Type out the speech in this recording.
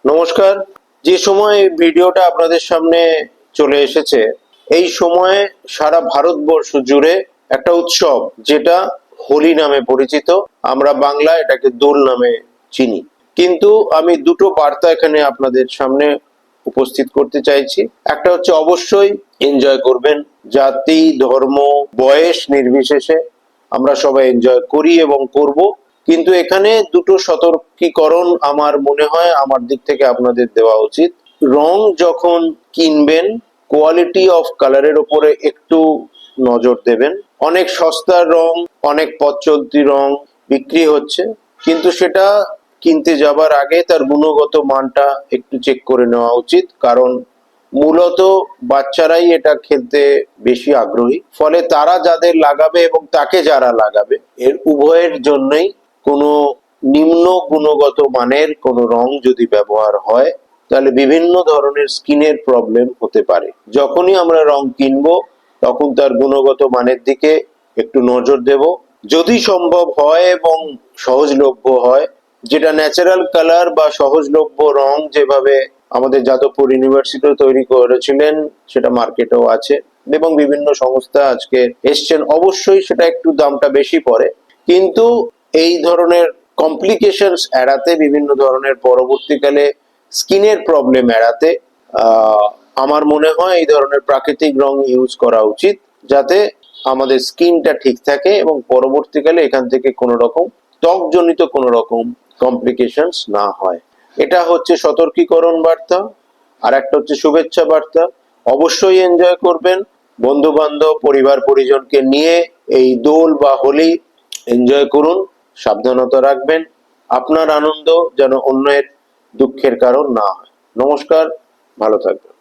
নমস্কার। যে সময় ভিডিওটা আপনাদের সামনে চলে এসেছে, এই সময়ে সারা ভারতবর্ষ জুড়ে একটা উৎসব যেটা হোলি নামে পরিচিত। আমরা বাংলায় এটাকে দোল নামে চিনি। কিন্তু আমি দুটো বার্তা এখানে আপনাদের সামনে উপস্থিত করতে চাইছি। একটা হচ্ছে অবশ্যই এনজয় করবেন, জাতি ধর্ম বয়স নির্বিশেষে আমরা সবাই এনজয় করি এবং করব। কিন্তু এখানে দুটো সতর্কীকরণ আমার মনে হয় আমার দিক থেকে আপনাদের দেওয়া উচিত। রং যখন কিনবেন, কোয়ালিটি অফ কালারের উপরে একটু নজর দেবেন। অনেক সস্তার রং, অনেক পথ চলতি রং বিক্রি হচ্ছে, কিন্তু সেটা কিনতে যাবার আগে তার গুণগত মানটা একটু চেক করে নেওয়া উচিত। কারণ মূলত বাচ্চারাই এটা খেলতে বেশি আগ্রহী, ফলে তারা যাদের লাগাবে এবং তাকে যারা লাগাবে, এর উভয়ের জন্যই কোনো নিম্ন গুণগত মানের কোনো রং যদি ব্যবহার হয় তাহলে বিভিন্ন ধরনের স্কিনের প্রবলেম হতে পারে। যখনই আমরা রং কিনবো তখন তার গুণগত মানের দিকে একটু নজর দেব। যদি সম্ভব হয় এবং সহজলভ্য হয়, যেটা ন্যাচারাল কালার বা সহজলভ্য রং যেভাবে আমাদের যাদবপুর ইউনিভার্সিটি তৈরি করেছিলেন সেটা মার্কেটেও আছে এবং বিভিন্ন সংস্থা আজকে এসছেন। অবশ্যই সেটা একটু দামটা বেশি পড়ে, কিন্তু এই ধরনের কমপ্লিকেশনস এড়াতে, বিভিন্ন ধরনের পরবর্তীকালে স্কিনের প্রবলেম এড়াতে আমার মনে হয় এই ধরনের প্রাকৃতিক রং ইউজ করা উচিত, যাতে আমাদের স্কিনটা ঠিক থাকে এবং পরবর্তীকালে এখান থেকে কোনো রকম ত্বকজনিত কোনো রকম কমপ্লিকেশনস না হয়। এটা হচ্ছে সতর্কীকরণ বার্তা। আর একটা হচ্ছে শুভেচ্ছা বার্তা। অবশ্যই এনজয় করবেন, বন্ধু বান্ধব পরিবার পরিজনকে নিয়ে এই দোল বা হোলি এনজয় করুন। সাবধানতা রাখবেন, আপনার আনন্দ যেন অন্যের দুঃখের কারণ না হয়। নমস্কার, ভালো থাকবেন।